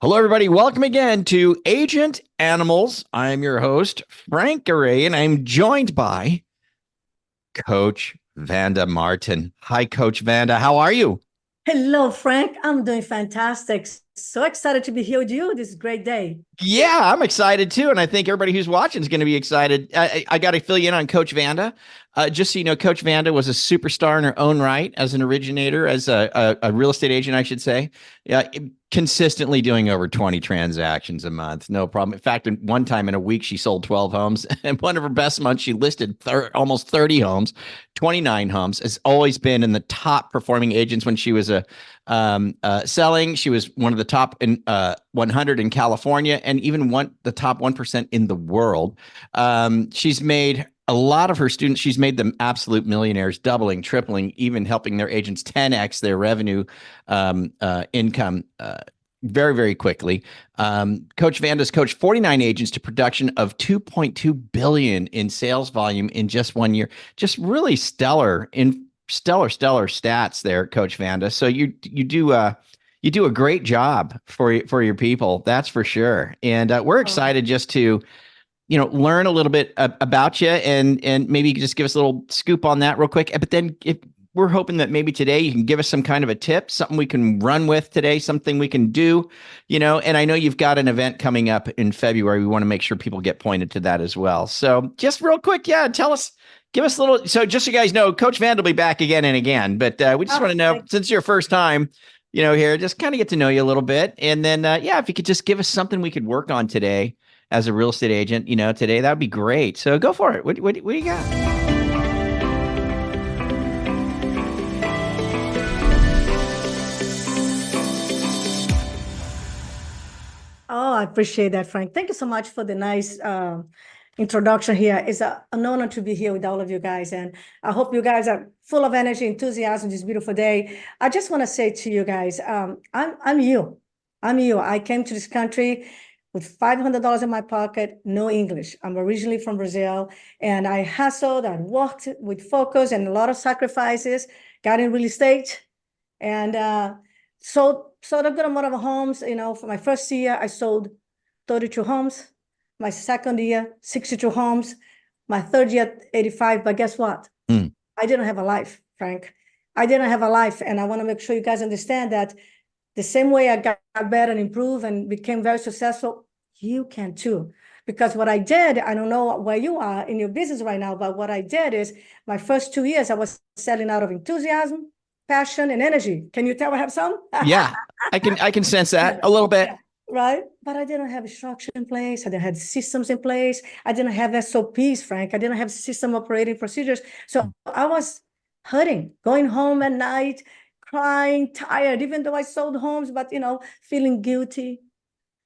Hello, everybody. Welcome again to Agent Animals. I'm your host, Frank Garay, and I'm joined by Coach Vanda Martin. Hi, Coach Vanda. How are you? Hello, Frank. I'm doing fantastic. So excited to be here with you this great day. Yeah, I'm excited too. And I think everybody who's watching is going to be excited. I got to fill you in on Coach Vanda. Just so you know, Coach Vanda was a superstar in her own right as an originator, as a real estate agent, I should say. Yeah, consistently doing over 20 transactions a month. No problem. In fact, one time in a week, she sold 12 homes. And one of her best months, she listed almost 30 homes, 29 homes. Has always been in the top performing agents when she was selling. She was one of the top in 100 in California and even the top 1% in the world. She's made a lot of her students, she's made them absolute millionaires, doubling, tripling, even helping their agents 10x their revenue income very, very quickly. Coach Vanda's coached 49 agents to production of 2.2 billion in sales volume in just 1 year. Just really stellar stats there, Coach Vanda. So you do a great job for your people, that's for sure. And we're Oh, excited just to learn a little bit about you, and maybe you could just give us a little scoop on that real quick. But then if we're hoping that maybe today you can give us some kind of a tip, something we can run with today, something we can do, and I know you've got an event coming up in February. We want to make sure people get pointed to that as well. So just real quick, yeah, give us a little. So just so you guys know, Coach Van will be back again and again, but we just want to know, thank since it's your first time, here, just kind of get to know you a little bit. And then, yeah, if you could just give us something we could work on today as a real estate agent, today, that would be great. So go for it. What do you got? Oh, I appreciate that, Frank. Thank you so much for the nice introduction here. It's an honor to be here with all of you guys. And I hope you guys are full of energy, enthusiasm this beautiful day. I just want to say to you guys, I'm you. I'm you. I came to this country with $500 in my pocket, no English. I'm originally from Brazil, and I hustled, I worked with focus and a lot of sacrifices, got in real estate, and sold a good amount of homes. For my first year, I sold 32 homes. My second year, 62 homes. My third year, 85. But guess what? Mm, I didn't have a life, Frank. I didn't have a life. And I want to make sure you guys understand that the same way I got better and improved and became very successful, you can too. Because what I did, I don't know where you are in your business right now, but what I did is my first 2 years, I was selling out of enthusiasm, passion, and energy. Can you tell I have some? yeah, I can sense that a little bit. Right? But I didn't have a structure in place. I didn't have systems in place. I didn't have SOPs, Frank. I didn't have system operating procedures. So I was hurting, going home at night, crying, tired, even though I sold homes, but feeling guilty,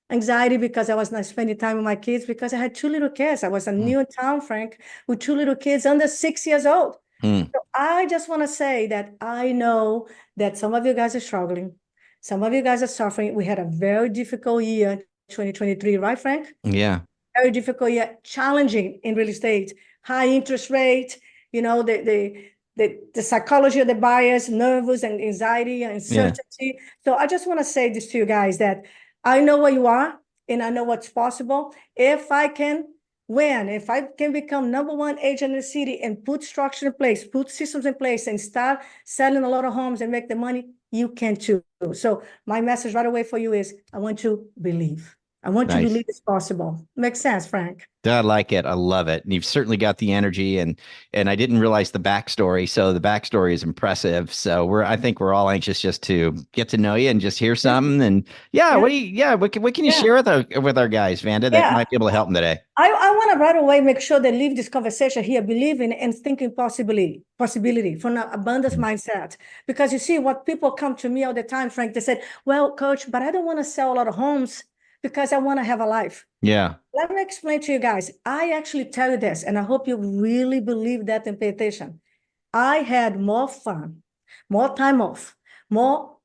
anxiety because I was not spending time with my kids because I had two little kids. I was a Mm, new in town, Frank, with two little kids under 6 years old. mm, So I just want to say that I know that some of you guys are struggling. Some of you guys are suffering. We had a very difficult year, 2023, right, Frank? yeah, Very difficult year, challenging in real estate, high interest rate, the psychology of the buyers, nervous and anxiety and yeah. uncertainty. So I just want to say this to you guys that I know where you are and I know what's possible. If I can win, if I can become number one agent in the city and put structure in place, put systems in place and start selling a lot of homes and make the money, you can too. So my message right away for you is I want to believe. I want to Nice. believe it's possible. Makes sense, Frank. I like it. I love it. And you've certainly got the energy, and I didn't realize the backstory. So the backstory is impressive. So I think we're all anxious just to get to know you and just hear Yeah, something. And yeah, yeah, what can you yeah. share with our guys, Vanda, that Yeah. might be able to help them today? I want to right away make sure they leave this conversation here believing and thinking possibility from an abundance Mm, mindset. Because you see, what people come to me all the time, Frank, they said, well, coach, but I don't want to sell a lot of homes because I want to have a life. yeah. Let me explain to you guys. I actually tell you this, and I hope you really believe that and pay attention. I had more fun, more time off, more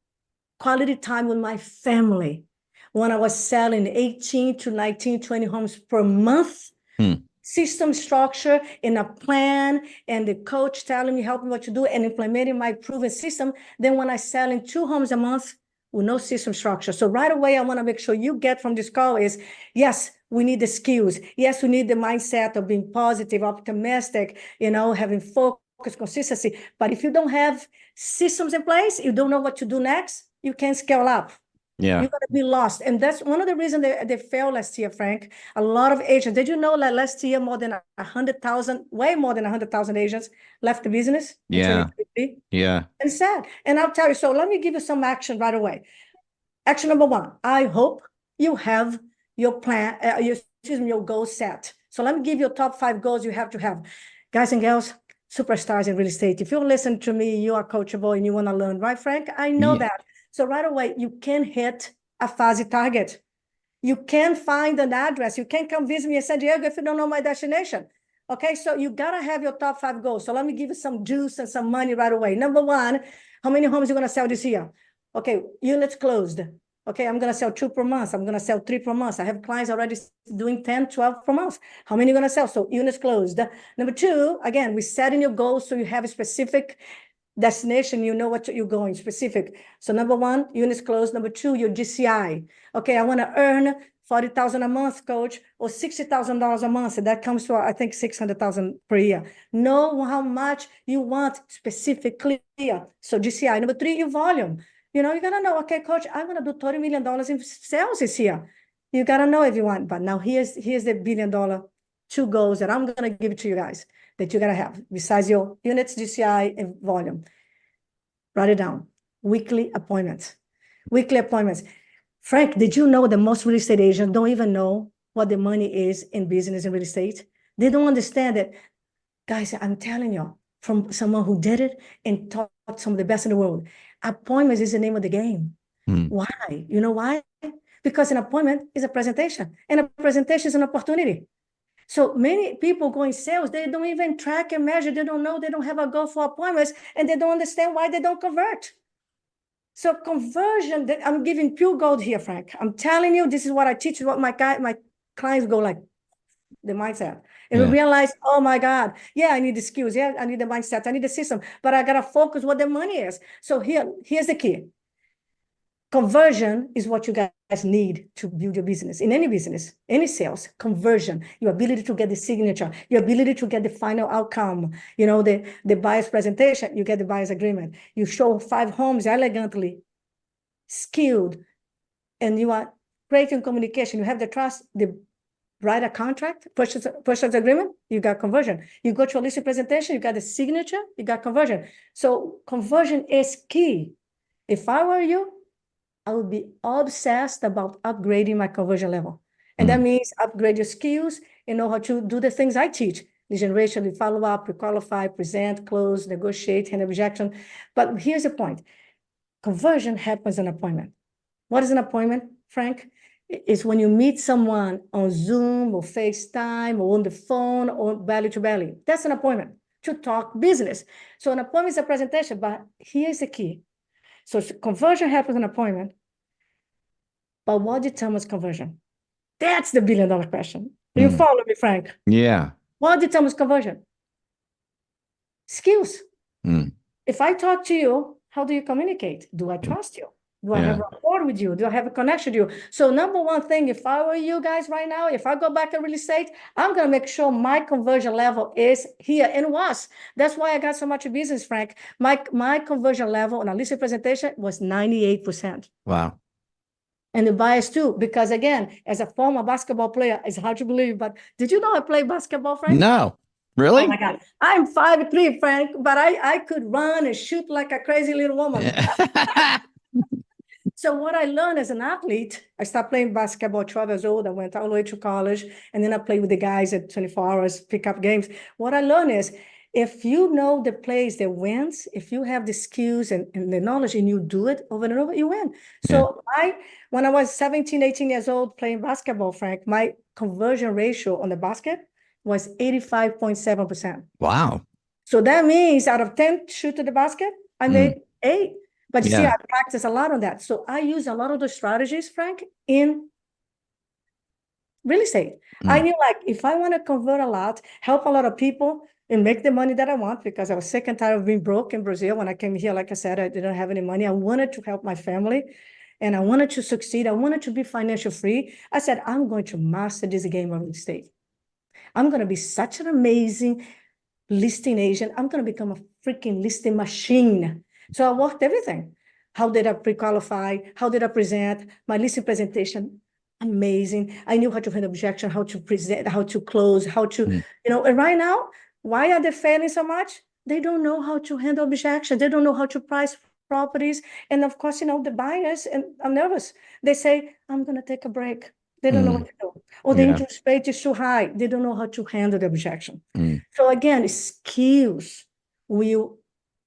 quality time with my family when I was selling 18 to 19, 20 homes per month, Hmm. system structure in a plan, and the coach telling me, helping me what to do, and implementing my proven system. Then when I sell in two homes a month with no system structure. So right away, I want to make sure you get from this call is, yes, we need the skills. Yes, we need the mindset of being positive, optimistic, having focus, consistency. But if you don't have systems in place, you don't know what to do next, you can't scale up. Yeah. You're going to be lost. And that's one of the reasons they failed last year, Frank. A lot of agents, did you know that last year more than 100,000, way more than 100,000 agents left the business in Yeah. 2023? Yeah. And sad. And I'll tell you, so let me give you some action right away. Action number one, I hope you have your plan, your goals set. So let me give you top 5 goals you have to have. Guys and girls, superstars in real estate. If you listen to me, you are coachable and you want to learn, right, Frank? I know that. So right away, you can hit a fuzzy target. You can find an address. You can't come visit me in San Diego if you don't know my destination. Okay, so you gotta have your top 5 goals. So let me give you some juice and some money right away. Number one, how many homes are you gonna sell this year? Okay, units closed. Okay, I'm gonna sell 2 per month. I'm gonna sell 3 per month. I have clients already doing 10, 12 per month. How many are you gonna sell? So units closed. Number 2, again, we're setting your goals so you have a specific destination, you know what you're going specific. So number 1, units closed. Number 2, your GCI. Okay, I want to earn 40,000 a month, coach, or $60,000 a month. And that comes to, I think, 600,000 per year. Know how much you want specifically. So GCI. Number 3, your volume. You gotta know, okay, coach, I'm gonna do $30 million in sales this year. You gotta know if you want. But now here's the $1 billion 2 goals that I'm gonna give it to you guys that you gotta have besides your units, GCI, and volume. Write it down. Weekly appointments. Weekly appointments. Frank, did you know that most real estate agents don't even know what the money is in business and real estate? They don't understand it. Guys, I'm telling you, from someone who did it and taught some of the best in the world, appointments is the name of the game. Why? You know why? Because an appointment is a presentation, and a presentation is an opportunity. So many people go in sales, they don't even track and measure. They don't know, they don't have a goal for appointments, and they don't understand why they don't convert. So conversion, I'm giving pure gold here, Frank. I'm telling you, this is what I teach, what my clients go like, the mindset. And we realize, oh my God, yeah, I need the skills. Yeah, I need the mindset. I need the system, but I got to focus what the money is. So here's the key. Conversion is what you guys need to build your business. In any business, any sales, conversion, your ability to get the signature, your ability to get the final outcome, the buyer's presentation, you get the buyer's agreement. You show 5 homes elegantly, skilled, and you are great in communication. You have the trust, write a contract, purchase agreement, you got conversion. You go to a listing presentation, you got the signature, you got conversion. So conversion is key. If I were you, I would be obsessed about upgrading my conversion level. And that means upgrade your skills and know how to do the things I teach. The generation, follow up, pre-qualify, present, close, negotiate, hand objection. But here's the point. Conversion happens in an appointment. What is an appointment, Frank? It's when you meet someone on Zoom or FaceTime or on the phone or belly to belly. That's an appointment to talk business. So an appointment is a presentation, but here's the key. So conversion happens in an appointment. But what determines conversion? That's the $1 billion question. You follow me, Frank? Yeah. What determines conversion? Skills. If I talk to you, how do you communicate? Do I trust you? Do I have a rapport with you? Do I have a connection to you? So number one thing, if I were you guys right now, if I go back to real estate, I'm going to make sure my conversion level is here and was. That's why I got so much business, Frank. My conversion level on a listing presentation was 98%. Wow. And the bias too, because again, as a former basketball player, it's hard to believe, but did you know I play basketball, Frank? No. Really? Oh my God. I'm 5'3", Frank, but I could run and shoot like a crazy little woman. So what I learned as an athlete, I started playing basketball at 12 years old. I went all the way to college, and then I played with the guys at 24 hours, pick up games. What I learned is, if you know the plays that wins, if you have the skills and the knowledge and you do it over and over, you win. So when I was 17, 18 years old playing basketball, Frank, my conversion ratio on the basket was 85.7%. Wow. So that means out of 10 shoot to the basket, I made 8. But you see, I practice a lot on that. So I use a lot of those strategies, Frank, in real estate. I knew, like, if I want to convert a lot, help a lot of people, and make the money that I want, because I was sick and tired of being broke in Brazil. When I came here, like I said, I didn't have any money. I wanted to help my family. and I wanted to succeed. I wanted to be financial free. I said, I'm going to master this game of real estate. I'm going to be such an amazing listing agent. I'm going to become a freaking listing machine. So I worked everything. How did I pre-qualify? How did I present? My listing presentation, amazing. I knew how to handle objection, how to present, how to close, how to, and right now, why are they failing so much? They don't know how to handle objection. They don't know how to price properties. And of course, the buyers and are nervous. They say, I'm going to take a break. They don't know what to do. Or the interest rate is too high. They don't know how to handle the objection. So again, skills will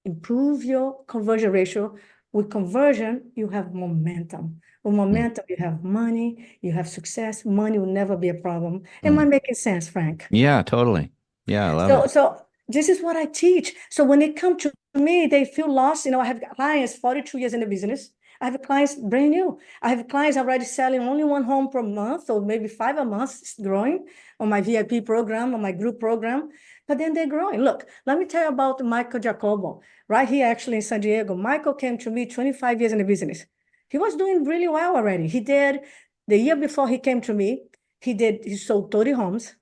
improve your conversion ratio. With conversion, you have momentum. With momentum, you have money, you have success. Money will never be a problem. Am I making sense, Frank? Yeah, totally. Yeah, I love it. So this is what I teach. So when they come to me, they feel lost. I have clients 42 years in the business. I have clients brand new. I have clients already selling only one home per month or maybe 5 a month. It's growing on my VIP program, on my group program. But then they're growing. Look, let me tell you about Michael Jacobo, right here actually in San Diego. Michael came to me 25 years in the business. He was doing really well already. He did, the year before he came to me, he sold 30 homes.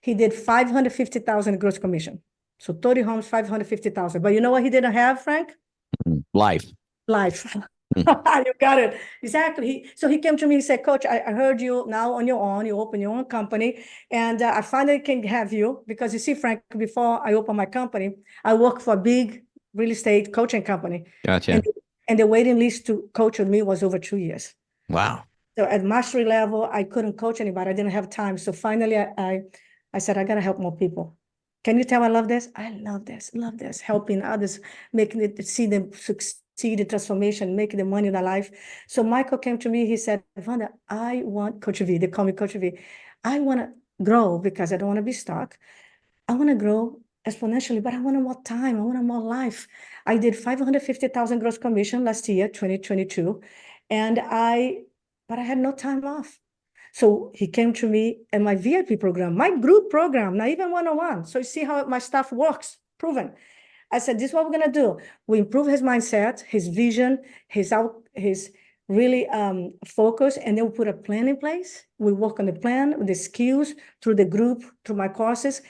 He did 550,000 gross commission. So 30 homes, 550,000. But you know what he didn't have, Frank? Life. You got it. Exactly. So he came to me and said, Coach, I heard you now on your own. You open your own company. And I finally can have you because you see, Frank, before I open my company, I work for a big real estate coaching company. Gotcha. And the waiting list to coach with me was over 2 years. Wow. So at mastery level, I couldn't coach anybody. I didn't have time. So finally, I said, I got to help more people. Can you tell I love this? I love this, helping others, making it, see them succeed in transformation, making the money in their life. So Michael came to me, he said, Vanda, I want Coach V, they call me Coach V. I want to grow because I don't want to be stuck. I want to grow exponentially, but I want more time. I want more life. I did 550,000 gross commission last year, 2022. But I had no time off. So he came to me and my VIP program, my group program, not even one-on-one. So you see how my stuff works, proven. I said, this is what we're going to do. We improve his mindset, his vision, his really focus, and then we put a plan in place. We work on the plan, with the skills, through the group, through my courses.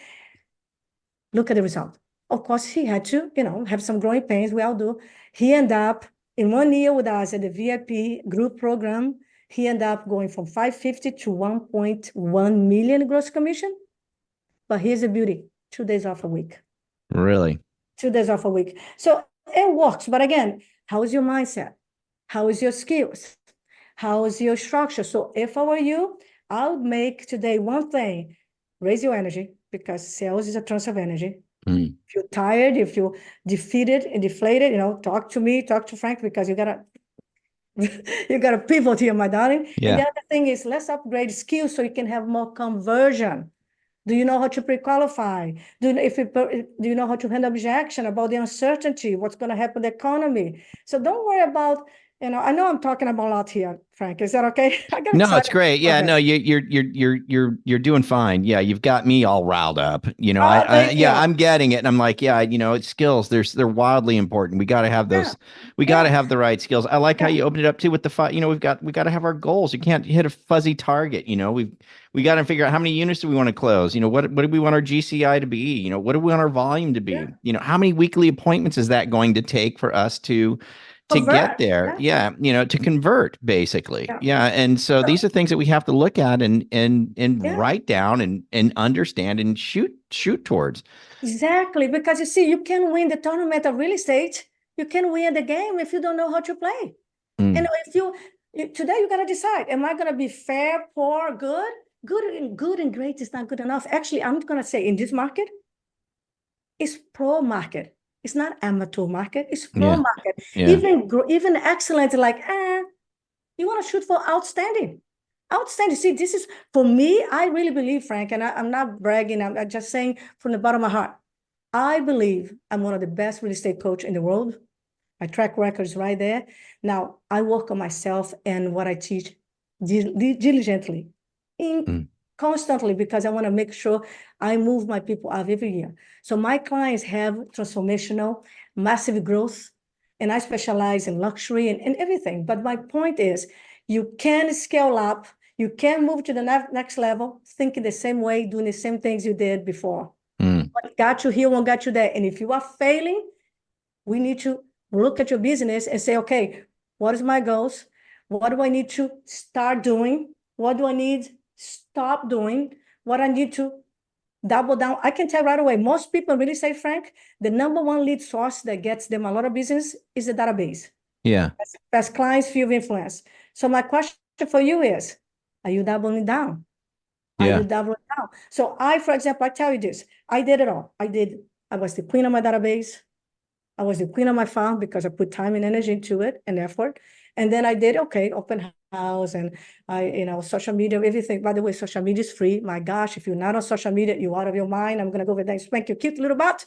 Look at the result. Of course, he had to, have some growing pains. We all do. He ended up in 1 year with us at the VIP group program. He ended up going from 550 to 1.1 million gross commission. But here's the beauty: 2 days off a week. Really? 2 days off a week. So it works. But again, how is your mindset? How is your skills? How is your structure? So if I were you, I would make today one thing: raise your energy, because sales is a transfer of energy. If you're tired, if you're defeated and deflated, talk to me, talk to Frank, because you gotta pivot here, my darling. Yeah. And the other thing is, let's upgrade skills so you can have more conversion. Do you know how to pre-qualify? Do you know how to handle objection, about the uncertainty, what's going to happen to the economy? So don't worry about, I know I'm talking about a lot here, Frank. Is that okay? I got No, excited it's great. Yeah, no, you're doing fine. Yeah, you've got me all riled up. Thank you. I'm getting it, and I'm like, yeah, it's skills. They're wildly important. We got to have those. We got to have the right skills. I like how you opened it up too with the fight. We got to have our goals. You can't hit a fuzzy target. We got to figure out how many units do we want to close. What do we want our GCI to be? What do we want our volume to be? How many weekly appointments is that going to take for us to get there? To convert, basically. And so these are things that we have to look at and write down and understand and shoot towards. Exactly, because you see, you can win the tournament of real estate. You can win the game if you don't know how to play. If today you gotta decide: am I gonna be fair, poor, good? Good and great is not good enough. Actually, I'm gonna say in this market, it's pro market. It's not amateur market. It's pro market. Even excellent, like you want to shoot for outstanding. Outstanding. See, this is, for me, I really believe, Frank, and I'm not bragging. I'm just saying from the bottom of my heart, I believe I'm one of the best real estate coach in the world. My track record is right there. Now, I work on myself and what I teach diligently, constantly, because I want to make sure I move my people out every year. So my clients have transformational, massive growth, and I specialize in luxury and everything. But my point is, you can scale up, you can move to the next level, thinking the same way, doing the same things you did before. What got you here won't get you there. And if you are failing, we need to look at your business and say, okay, what is my goals? What do I need to start doing? What do I need to stop doing? What I need to double down. I can tell right away, most people really say, Frank, the number one lead source that gets them a lot of business is the database. Yeah. As clients, sphere of influence. So my question for you is, are you doubling down? Are you doubling down? So for example, I tell you this, I did it all. I was the queen of my database. I was the queen of my farm because I put time and energy into it and effort. And then I did, open house and social media, everything. By the way, social media is free. My gosh, if you're not on social media, you're out of your mind. I'm going to go over there and spank your cute little butt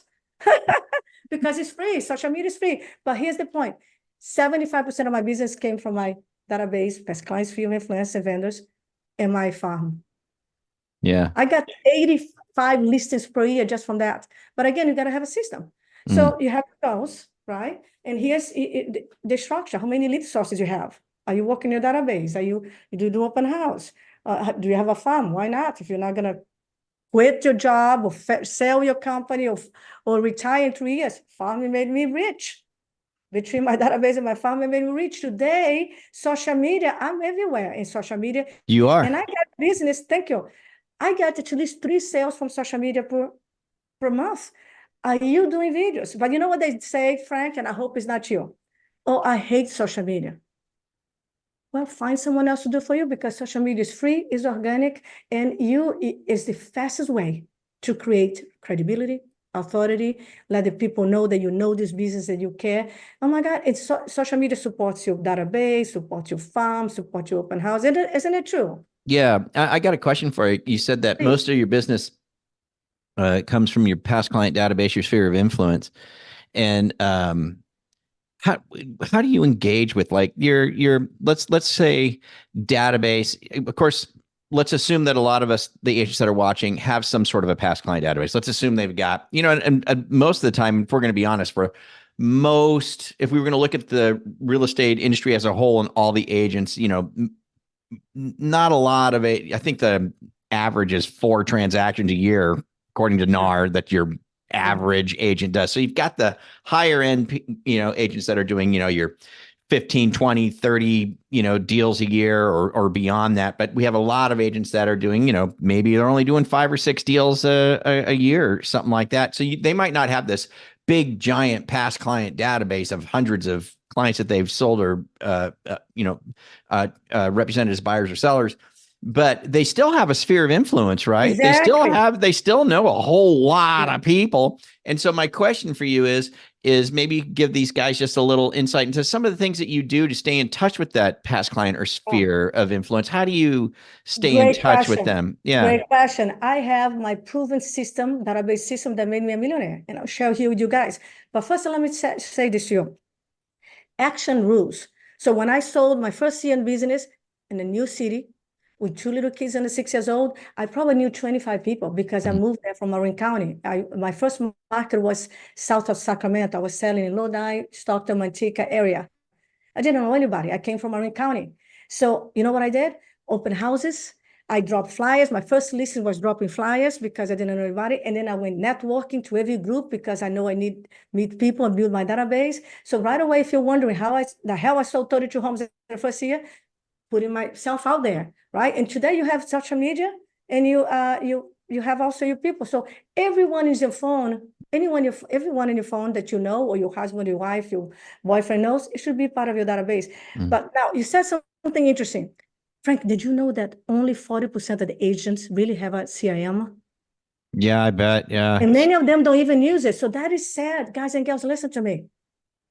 because it's free. Social media is free. But here's the point. 75% of my business came from my database, past clients, sphere of influence, and vendors, and my farm. Yeah. I got 85 listings per year just from that. But again, you got to have a system. So you have goals, right? And here's the structure. How many lead sources you have? Are you working your database? Do you do open house? Do you have a farm? Why not? If you're not going to quit your job or sell your company or retire in 3 years, farming made me rich. Between my database and my farming made me rich. Today, social media, I'm everywhere in social media. You are. And I got business, thank you. I got at least 3 sales from social media per month. Are you doing videos? But you know what they say, Frank, and I hope it's not you. Oh, I hate social media. Well, find someone else to do for you because social media is free, is organic, and is the fastest way to create credibility, authority, let the people know that you know this business, that you care. Oh my God, social media supports your database, supports your farm, supports your open house. Isn't it true? Yeah. I got a question for you. You said that most of your business comes from your past client database, your sphere of influence. And how do you engage with like your let's say database? Of course, let's assume that a lot of us, the agents that are watching, have some sort of a past client database. Let's assume they've got, and most of the time, if we're going to be honest, if we were going to look at the real estate industry as a whole and all the agents, not a lot of it. I think the average is 4 transactions a year, according to NAR, that your average agent does. So you've got the higher end, agents that are doing, your 15, 20, 30, deals a year or beyond that. But we have a lot of agents that are doing, maybe they're only doing 5 or 6 deals a year, something like that. So they might not have this big, giant past client database of hundreds of clients that they've sold or, represented as buyers or sellers. But they still have a sphere of influence, right? Exactly. They still know a whole lot of people. And so my question for you is maybe give these guys just a little insight into some of the things that you do to stay in touch with that past client or sphere of influence. How do you stay in touch with them? Yeah. Great question. I have my proven system, database system that made me a millionaire, and I'll share here with you guys. But first, let me say this to you. Action rules. So when I sold my first CN business in a new city, with 2 little kids under 6 years old, I probably knew 25 people because I moved there from Marin County. My first market was south of Sacramento. I was selling in Lodi, Stockton, Manteca area. I didn't know anybody. I came from Marin County. So you know what I did? Open houses. I dropped flyers. My first listing was dropping flyers because I didn't know anybody. And then I went networking to every group because I know I need meet people and build my database. So right away, if you're wondering how the hell I sold 32 homes in the first year, putting myself out there, right? And today you have social media and you have also your people. So everyone is your phone, everyone in your phone that you know, or your husband, your wife, your boyfriend knows, it should be part of your database. But now you said something interesting. Frank, did you know that only 40% of the agents really have a CIM? Yeah, I bet. Yeah. And many of them don't even use it. So that is sad. Guys and girls, listen to me.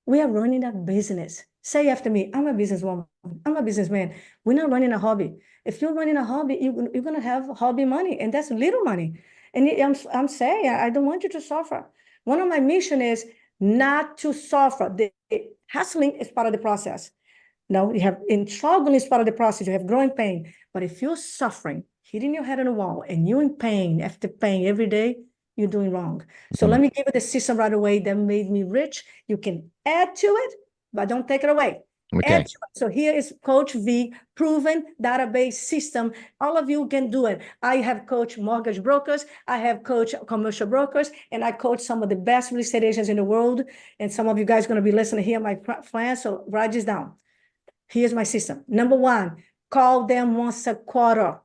We are running a business. Say after me, I'm a businesswoman. I'm a businessman. We're not running a hobby. If you're running a hobby, you're going to have hobby money, and that's little money. And I'm saying, I don't want you to suffer. One of my mission is not to suffer. The hustling is part of the process. Now you have struggling is part of the process. You have growing pain. But if you're suffering, hitting your head on the wall, and you're in pain after pain every day, you're doing wrong. So let me give you the system right away that made me rich. You can add to it, but don't take it away. Okay. So here is Coach V, proven database system. All of you can do it. I have coached mortgage brokers, I have coached commercial brokers, and I coach some of the best real estate agents in the world. And some of you guys are going to be listening here, my friends. So write this down. Here's my system. Number one, call them once a quarter.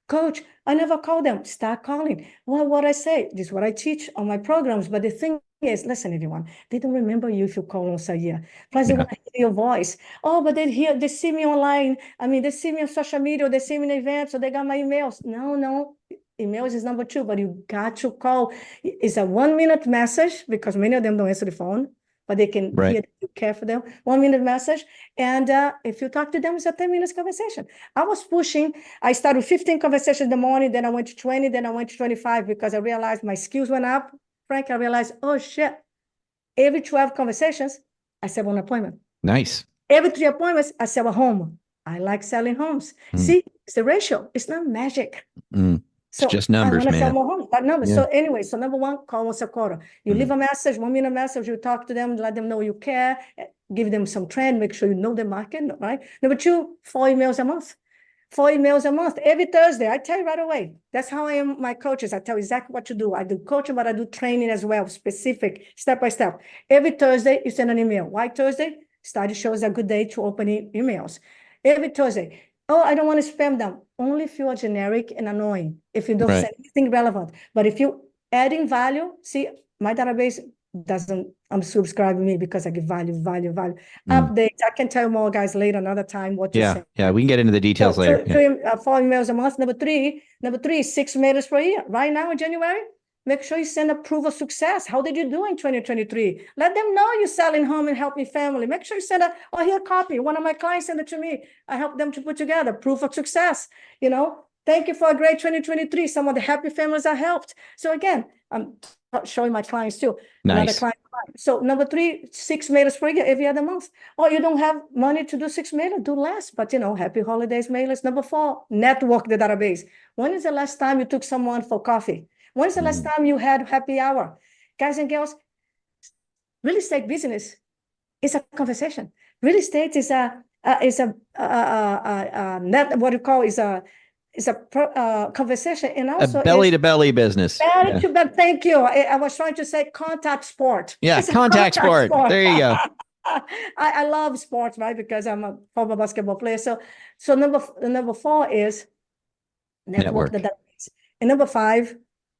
Coach, I never call them. Start calling. Well, what I say, this is what I teach on my programs. But the thing is, listen, everyone, they don't remember you if you call once a year. Plus, they want to hear your voice. Oh, but they see me online. I mean, they see me on social media, or they see me in events, or they got my emails. No. Emails is number two, but you got to call. It's a 1-minute message because many of them don't answer the phone, but they can hear that you care for them. 1-minute message. And if you talk to them, it's a 10 minutes conversation. I started with 15 conversations in the morning, then I went to 20, then I went to 25 because I realized my skills went up. Frank, I realized, oh shit, every 12 conversations, I set one appointment. Nice. Every 3 appointments, I sell a home. I like selling homes. See, it's the ratio. It's not magic. So it's just numbers, man. Sell more homes, but numbers. Yeah. So anyway, so number one, call once a quarter. You leave a message, 1-minute message, you talk to them, let them know you care, give them some trend, make sure you know the market, right? Number two, 4 emails a month. 4 emails a month, every Thursday. I tell you right away. That's how I am my coaches. I tell you exactly what to do. I do coaching, but I do training as well, specific, step by step. Every Thursday, you send an email. Why Thursday? Study shows a good day to open emails. Every Thursday. Oh, I don't want to spam them. Only if you are generic and annoying. If you don't say anything relevant. But if you adding value, see, my database doesn't unsubscribe me because I give value. Updates. I can tell you more, guys, later, another time what to say. Yeah, we can get into the details later. 4 emails a month. Number three, 6 mailers per year. Right now in January, make sure you send a proof of success. How did you do in 2023? Let them know you're selling home and helping family. Make sure you send here a copy. One of my clients sent it to me. I helped them to put together proof of success. Thank you for a great 2023. Some of the happy families I helped. So again, I'm showing my clients too. Nice. So number 3, 6 mailers per year every other month. Or you don't have money to do 6 mailers, do less. But happy holidays mailers. Number 4, network the database. When is the last time you took someone for coffee? When's the last time you had happy hour? Guys and girls, real estate business is a conversation. Real estate is a conversation, and also a belly to belly business. Thank you. I was trying to say contact sport. Yeah, contact sport. There you go. I love sports, right? Because I'm a former basketball player. So number 4 is network the database. And number 5,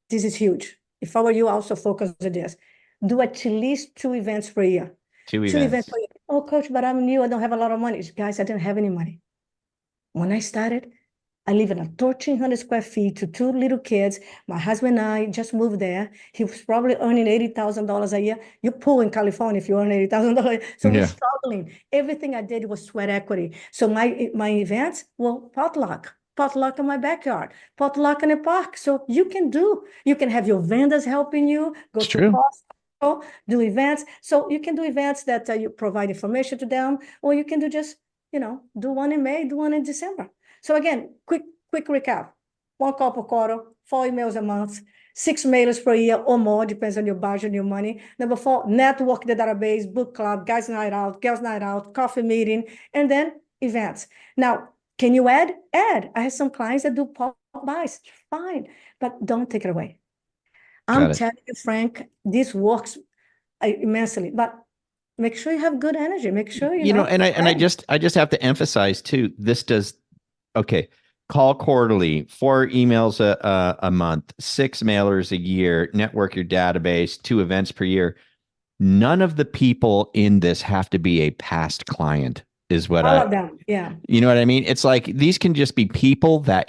this is huge. If I were you, also focus on this. Do at least 2 events per year. 2 events per year. Oh, coach, but I'm new. I don't have a lot of money. Guys, I didn't have any money. When I started, I live in a 1,300 square feet to 2 little kids. My husband and I just moved there. He was probably earning $80,000 a year. You're poor in California if you earn $80,000. So we're struggling. Everything I did was sweat equity. So my events were potluck in my backyard, potluck in a park. So you can have your vendors helping you, go to Costco, do events. So you can do events that you provide information to them, or you can do just, do one in May, do one in December. So again, quick recap. 1 call per quarter, 4 emails a month, 6 mailers per year or more, depends on your budget and your money. Number 4, network the database, book club, guys night out, girls night out, coffee meeting, and then events. Now, can you add? Add. I have some clients that do pop buys. Fine, but don't take it away. I'm telling you, Frank, this works immensely, but make sure you have good energy. Make sure I just have to emphasize too. This does call quarterly, 4 emails a month, 6 mailers a year, network your database, 2 events per year. None of the people in this have to be a past client. Is what all of them. Yeah. You know what I mean? It's like these can just be people that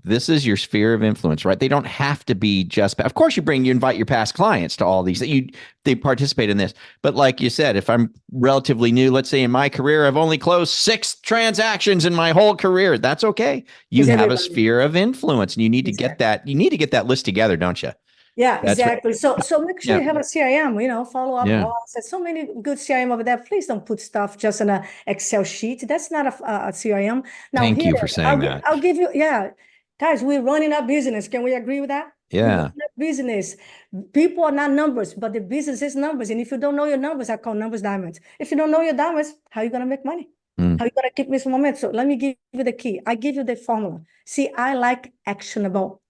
this is your sphere of influence, right? They don't have to be just, of course you invite your past clients to all these that they participate in this. But like you said, if I'm relatively new, let's say in my career, I've only closed 6 transactions in my whole career. That's okay. You have a sphere of influence and you need to get that list together, don't you? Yeah, exactly. So make sure you have a CRM, follow up calls. There's so many good CRM over there. Please don't put stuff just in an Excel sheet. That's not a CRM. Now, thank you for saying that. I'll give you, guys, we're running our business. Can we agree with that? Yeah. business. People are not numbers, but the business is numbers. And if you don't know your numbers, I call numbers diamonds. If you don't know your diamonds, how are you going to make money? Mm. How are you going to keep this momentum? So let me give you the key. I give you the formula. See, I like actionable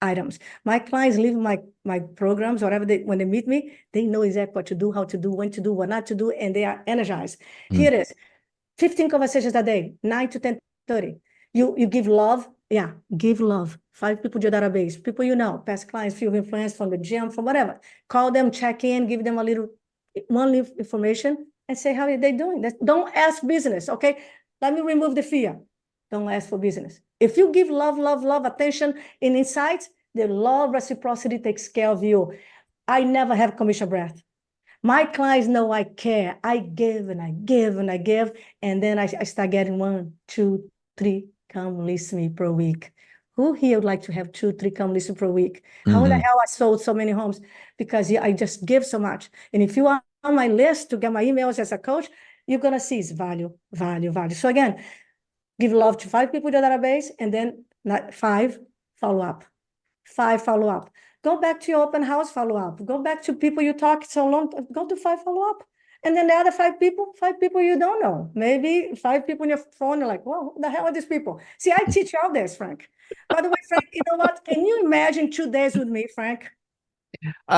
items. My clients leave my programs, whatever when they meet me, they know exactly what to do, how to do, when to do, what not to do, and they are energized. Here it is. 15 conversations a day, 9 to 10:30. You give love. Yeah, give love. 5 people to your database, people you know, past clients, few influence from the gym, from whatever. Call them, check in, give them one little information, and say how are they doing. Don't ask business, okay? Let me remove the fear. Don't ask for business. If you give love, love, love, attention, and insights, the law of reciprocity takes care of you. I never have commission breath. My clients know I care. I give and I give and I give, and then I start getting 1, 2, 3 come listen me per week. Who here would like to have 2, 3 come listen per week? How in the hell I sold so many homes? Because I just give so much. And if you are on my list to get my emails as a coach, you're gonna see it's value, value, value. So again, give love to 5 people in the database, and then 5 follow up. 5 follow up. Go back to your open house follow up. Go back to people you talk so long. Go to 5 follow up. And then the other 5 people you don't know. Maybe 5 people on your phone are like, well, who the hell are these people? See, I teach you all this, Frank. By the way, Frank, you know what? Can you imagine 2 days with me, Frank?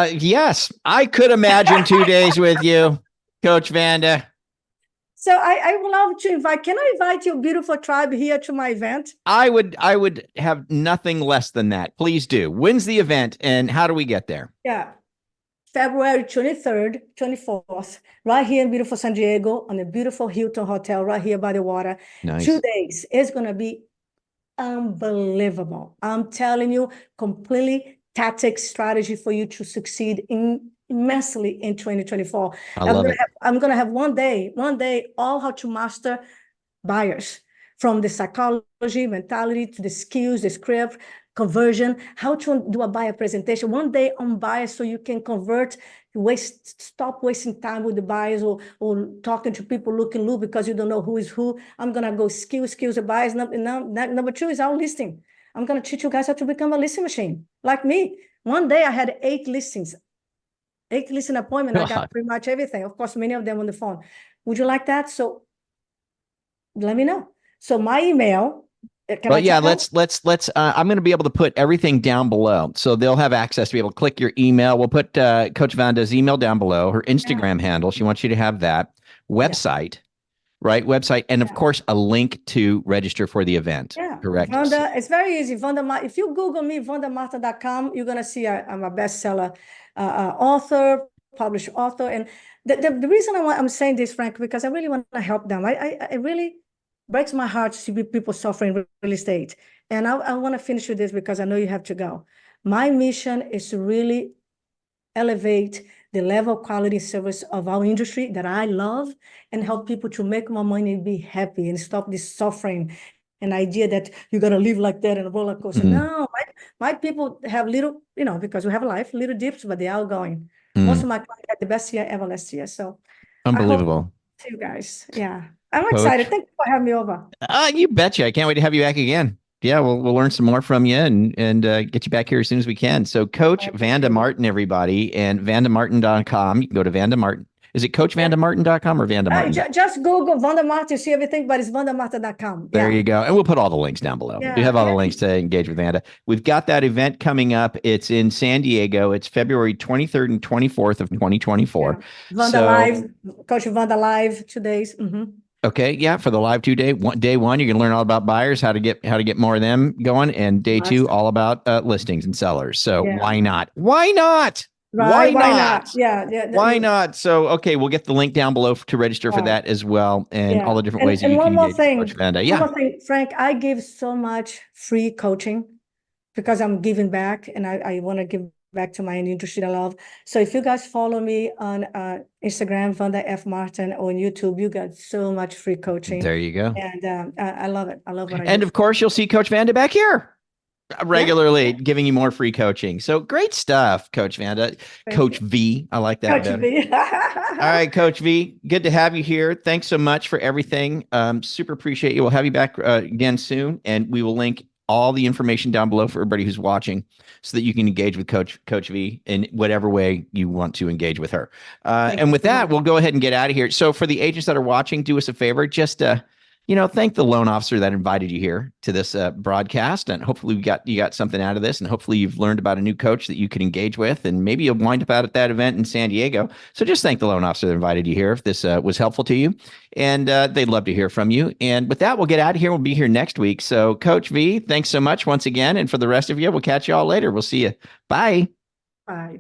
Yes, I could imagine 2 days with you, Coach Vanda. So I would love to invite. Can I invite your beautiful tribe here to my event? I would have nothing less than that. Please do. When's the event and how do we get there? Yeah. February 23rd, 24th, right here in beautiful San Diego, on a beautiful Hilton Hotel right here by the water. Nice. 2 days. It's going to be unbelievable. I'm telling you, completely tactic strategy for you to succeed immensely in 2024. I'm going to have one day, all how to master buyers, from the psychology, mentality, to the skills, the script, conversion, how to do a buyer presentation. One day on buyers, so you can convert, stop wasting time with the buyers or talking to people looking because you don't know who is who. I'm going to go skills the buyers. Number 2 is our listing. I'm going to teach you guys how to become a listing machine like me. One day I had 8 listings, 8 listing appointments. I got pretty much everything. Of course, many of them on the phone. Would you like that? So let me know. So my email. Well, yeah, let's I'm going to be able to put everything down below. So they'll have access to be able to click your email. We'll put Coach Vanda's email down below, her Instagram handle. She wants you to have that website, right? Website. And of course, a link to register for the event. Yeah. Correct. Vanda, it's very easy. Vanda, if you Google me, vandamarta.com, you're going to see I'm a bestseller author, published author. And the reason I'm saying this, Frank, because I really want to help them. I really breaks my heart to see people suffering in real estate. And I want to finish with this because I know you have to go. My mission is to really elevate the level of quality service of our industry that I love and help people to make more money and be happy and stop this suffering. An idea that you're going to live like that in a roller coaster. No, my people have little, because we have a life, little dips, but they're outgoing. Most of my clients had the best year ever last year. So unbelievable. See you guys. Yeah. I'm excited. Thank you for having me over. You betcha. I can't wait to have you back again. Yeah, we'll learn some more from you and get you back here as soon as we can. So Coach Vanda Martin, everybody, and vandamartin.com. You can go to Vanda Martin. Is it coachvandamartin.com or Vanda Martin? Just Google Vanda Martin, see everything, but it's vandamartin.com. There you go. And we'll put all the links down below. We have all the links to engage with Vanda. We've got that event coming up. It's in San Diego. It's February 23rd and 24th of 2024. Vanda Live, Coach Vanda Live, 2 days. Okay, yeah, for the live day one, you can learn all about buyers, how to get more of them going, and day 2, all about listings and sellers. So why not? Why not? Right, why not? Yeah. Why not? So, okay, we'll get the link down below to register for that as well, and all the different ways that you can engage with Coach Vanda. One more thing, Frank, I give so much free coaching because I'm giving back, and I want to give back to my industry I love. So if you guys follow me on Instagram, Vanda F. Martin, or on YouTube, you got so much free coaching. There you go. And I love it. I love what I do. And of course, you'll see Coach Vanda back here regularly giving you more free coaching. So great stuff, Coach Vanda. Coach V. I like that. Coach V. All right, Coach V. Good to have you here. Thanks so much for everything. Super appreciate you. We'll have you back again soon, and we will link all the information down below for everybody who's watching so that you can engage with Coach V in whatever way you want to engage with her. And with that, we'll go ahead and get out of here. So for the agents that are watching, do us a favor, just thank the loan officer that invited you here to this broadcast, and hopefully you got something out of this, and hopefully you've learned about a new coach that you can engage with, and maybe you'll wind up out at that event in San Diego. So just thank the loan officer that invited you here if this was helpful to you, and they'd love to hear from you. And with that, we'll get out of here. We'll be here next week. So Coach V, thanks so much once again, and for the rest of you, we'll catch you all later. We'll see you. Bye. Bye.